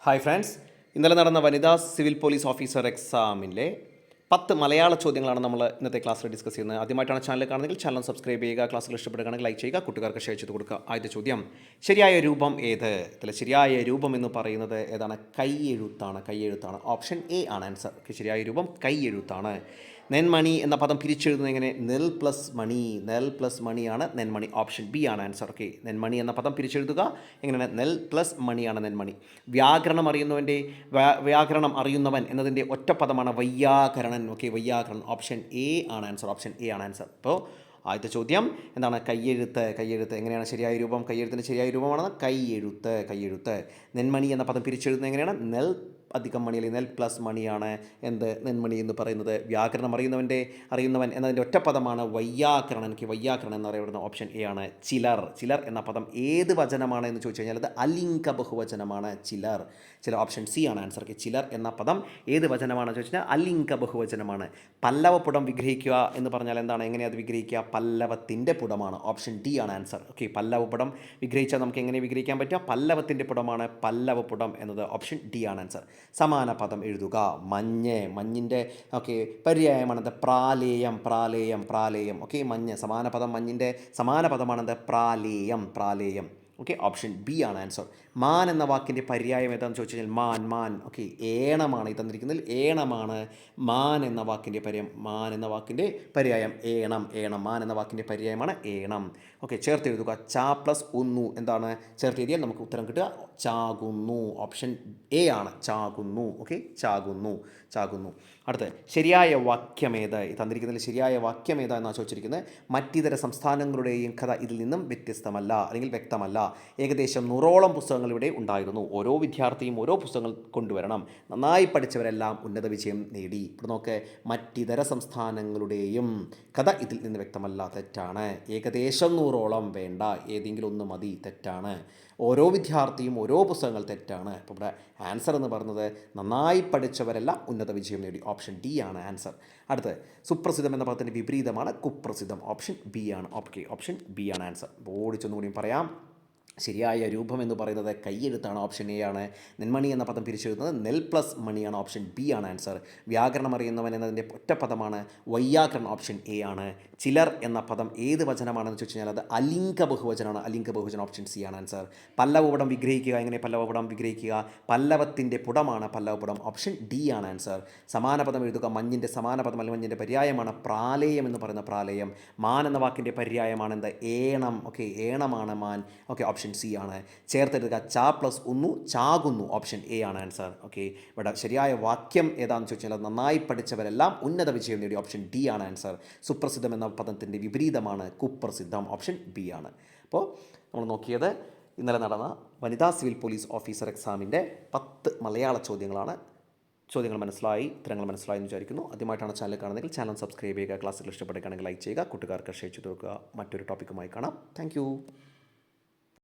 Hi friends, ഇന്നലെ നടന്ന വനിതാ സിവിൽ പോലീസ് ഓഫീസർ എക്സാമിലെ 10 മലയാള ചോദ്യങ്ങളാണ് നമ്മൾ ഇന്നത്തെ ക്ലാസ്സിൽ ഡിസ്കസ് ചെയ്യുന്നത്. ആദ്യമായിട്ടാണ് ചാനൽ കാണുന്നതെങ്കിൽ ചാനൽ സബ്സ്ക്രൈബ് ചെയ്യുക, ക്ലാസ്സുകൾ ഇഷ്ടപ്പെടുകയാണെങ്കിൽ ലൈക്ക് ചെയ്യുക, കൂട്ടുകാർക്ക് ഷെയർ ചെയ്ത് കൊടുക്കുക. ആദ്യത്തെ ചോദ്യം, ശരിയായ രൂപം ഏത്? ഇതിൽ ശരിയായ രൂപം എന്ന് പറയുന്നത് ഏതാണ്? കൈയെഴുത്താണ്. ഓപ്ഷൻ എ ആണ് ആൻസർ. ശരിയായ രൂപം കൈയെഴുത്താണ്. നെന്മണി എന്ന പദം പിരിച്ചെഴുതുന്നത് എങ്ങനെ? നെൽ പ്ലസ് മണിയാണ് നെന്മണി. ഓപ്ഷൻ ബി ആണ് ആൻസർ. ഓക്കെ, നെന്മണി എന്ന പദം പിരിച്ചെഴുതുക എങ്ങനെയാണ്? നെൽ പ്ലസ് മണിയാണ് നെന്മണി. വ്യാകരണം അറിയുന്നവൻ എന്നതിൻ്റെ ഒറ്റപ്പദമാണ് വൈയാകരണൻ. ഓക്കെ, വൈയാകരണൻ. ഓപ്ഷൻ എ ആണ് ആൻസർ. അപ്പോൾ ആദ്യത്തെ ചോദ്യം എന്താണ്? കയ്യെഴുത്ത് എങ്ങനെയാണ് ശരിയായ രൂപം? കയ്യെഴുത്തിൻ്റെ ശരിയായ രൂപമാണ് കയ്യെഴുത്ത്. നെന്മണി എന്ന പദം പിരിച്ചെഴുതുന്നത് എങ്ങനെയാണ്? നെൽ അധികം മണി അല്ലെങ്കിൽ നെൽ പ്ലസ് മണിയാണ് നെന്മണി എന്ന് പറയുന്നത്. വ്യാകരണം അറിയുന്നവൻ എന്നതിൻ്റെ ഒറ്റപ്പദമാണ് വൈയാകരണൻ. വൈയാകരണൻ എന്ന് പറയുന്നത് ഓപ്ഷൻ എ ആണ്. ചിലർ എന്ന പദം ഏത് വചനമാണ് എന്ന് ചോദിച്ചു കഴിഞ്ഞാൽ അത് അലിംഗ ബഹുവചനമാണ്. ചിലർ. ഓപ്ഷൻ സി ആണ് ആൻസർ. ചിലർ എന്ന പദം ഏത് വചനമാണെന്ന് ചോദിച്ചാൽ അലിംഗ ബഹുവചനമാണ്. പല്ലവപുടം വിഗ്രഹിക്കുക എന്ന് പറഞ്ഞാൽ എന്താണ്? എങ്ങനെയാണ് അത് വിഗ്രഹിക്കുക? പല്ലവത്തിൻ്റെ പുടമാണ്. ഓപ്ഷൻ ഡി ആണ് ആൻസർ. ഓക്കെ, പല്ലവപുടം വിഗ്രഹിച്ചാൽ നമുക്ക് എങ്ങനെ വിഗ്രഹിക്കാൻ പറ്റുക? പല്ലവത്തിൻ്റെ പുടമാണ് പല്ലവപുടം എന്നത്. ഓപ്ഷൻ ഡി ആണ് ആൻസർ. സമാന പദം എഴുതുക. മഞ്ഞിൻ്റെ പര്യായമാണത് പ്രാലേയം. ഓക്കെ, സമാന പദം മഞ്ഞിൻ്റെ സമാന പദമാണത് പ്രാലേയം. ഓക്കെ, ഓപ്ഷൻ ബി ആണ് ആൻസർ. മാൻ എന്ന വാക്കിൻ്റെ പര്യായം ഏതാണെന്ന് ചോദിച്ചു കഴിഞ്ഞാൽ മാൻ. ഓക്കെ, ഏണമാണ്. ഈ തന്നിരിക്കുന്നതിൽ ഏണമാണ് മാൻ എന്ന വാക്കിൻ്റെ പര്യായം. ഏണം. മാൻ എന്ന വാക്കിൻ്റെ പര്യായമാണ് ഏണം. ഓക്കെ, ചേർത്തെഴുതുക. ച പ്ലസ് ഉന്നു എന്താണ്? ചേർത്തെഴുതിയാൽ നമുക്ക് ഉത്തരം കിട്ടുക ചാകുന്നു. ഓപ്ഷൻ എ ആണ് ചാകുന്നു. ഓക്കെ, ചാകുന്നു. അടുത്ത് ശരിയായ വാക്യമേത്? ഈ തന്നിരിക്കുന്നതിൽ ശരിയായ വാക്യമേത എന്നാണ് ചോദിച്ചിരിക്കുന്നത്. മറ്റിതര സംസ്ഥാനങ്ങളുടെയും കഥ ഇതിൽ നിന്നും വ്യത്യസ്തമല്ല അല്ലെങ്കിൽ വ്യക്തമല്ല. ഏകദേശം 100ഓളം പുസ്തകങ്ങൾ ഇവിടെ ഉണ്ടായിരുന്നു. ഓരോ വിദ്യാർത്ഥിയും ഓരോ പുസ്തകങ്ങൾ കൊണ്ടുവരണം. നന്നായി പഠിച്ചവരെല്ലാം ഉന്നത വിജയം നേടി. ഇപ്പോൾ നോക്ക്, മറ്റിതര സംസ്ഥാനങ്ങളുടെയും കഥ ഇതിൽ നിന്ന് വ്യക്തമല്ല. തെറ്റാണ്. ഏകദേശം 100ഓളം വേണ്ട, ഏതെങ്കിലും ഒന്ന് മതി. തെറ്റാണ്. ഓരോ വിദ്യാർത്ഥിയും ഓരോ പുസ്തകങ്ങൾ. തെറ്റാണ്. അപ്പോൾ ഇവിടെ ആൻസർ എന്ന് പറയുന്നത് നന്നായി പഠിച്ചവരെല്ലാം ഉന്നത വിജയം നേടി. ഓപ്ഷൻ ഡി ആണ് ആൻസർ. അടുത്ത് സുപ്രസിദ്ധം എന്ന പദത്തിൻ്റെ വിപരീതമാണ് കുപ്രസിദ്ധം. ഓപ്ഷൻ ബി ആണ്. ഓക്കെ, ഓപ്ഷൻ ബി ആണ് ആൻസർ. ഓടിച്ചൊന്നുകൂടിയും പറയാം. ശരിയായ രൂപം എന്ന് പറയുന്നത് കയ്യെഴുത്താണ്. ഓപ്ഷൻ എ ആണ്. നെന്മണി എന്ന പദം പിരിച്ചെഴുതുന്നത് നെൽ പ്ലസ് മണിയാണ്. ഓപ്ഷൻ ബി ആണ് ആൻസർ. വ്യാകരണം അറിയുന്നവൻ എന്നതിൻ്റെ ഒറ്റപ്പദമാണ് വൈയാകരണം. ഓപ്ഷൻ എ ആണ്. ചിലർ എന്ന പദം ഏത് വചനമാണെന്ന് ചോദിച്ചു കഴിഞ്ഞാൽ അത് അലിംഗ ബഹുവചനം. ഓപ്ഷൻ സി ആണ് ആൻസർ. പല്ലവപുടം വിഗ്രഹിക്കുക. എങ്ങനെ പല്ലവപുടം വിഗ്രഹിക്കുക? പല്ലവത്തിൻ്റെ പുടമാണ് പല്ലവപുടം. ഓപ്ഷൻ ഡി ആണ് ആൻസർ. സമാന പദം എഴുതുക. മഞ്ഞിൻ്റെ സമാന പദം അല്ലെങ്കിൽ മഞ്ഞിൻ്റെ പര്യായമാണ് പ്രാലേയം എന്ന് പറയുന്ന പ്രാലേയം. മാൻ എന്ന വാക്കിൻ്റെ പര്യായമാണ് എന്ത്? ഏണം. ഓക്കെ, ഏണമാണ് മാൻ. ഓക്കെ, ഓപ്ഷൻ സി ആണ്. ചേർത്തെടുക്കുക. ച പ്ലസ് ഉന്നു ചാകുന്നു. ഓപ്ഷൻ എ ആണ് ആൻസർ. ഓക്കെ, ഇവിടെ ശരിയായ വാക്യം ഏതാണെന്ന് ചോദിച്ചാൽ നന്നായി പഠിച്ചവരെല്ലാം ഉന്നത വിജയം നേടി. ഓപ്ഷൻ ഡി ആണ് ആൻസർ. സുപ്രസിദ്ധം എന്ന പദത്തിൻ്റെ വിപരീതമാണ് കുപ്രസിദ്ധം. ഓപ്ഷൻ ബി ആണ്. അപ്പോൾ നമ്മൾ നോക്കിയത് ഇന്നലെ നടന്ന വനിതാ സിവിൽ പോലീസ് ഓഫീസർ എക്സാമിൻ്റെ 10 മലയാള ചോദ്യങ്ങളാണ്. ചോദ്യങ്ങൾ മനസ്സിലായി, ഉത്തരങ്ങൾ മനസ്സിലായി എന്ന് വിചാരിക്കുന്നു. ആദ്യമായിട്ടാണ് ചാനൽ കാണുന്നതെങ്കിൽ ചാനൽ സബ്സ്ക്രൈബ് ചെയ്യുക, ക്ലാസ്സുകൾ ഇഷ്ടപ്പെടുകയാണെങ്കിൽ ലൈക്ക് ചെയ്യുക, കൂട്ടുകാർക്ക് ഷെയർ ചെയ്ത് കൊടുക്കുക. മറ്റൊരു ടോപ്പിക്കുമായി കാണാം. താങ്ക്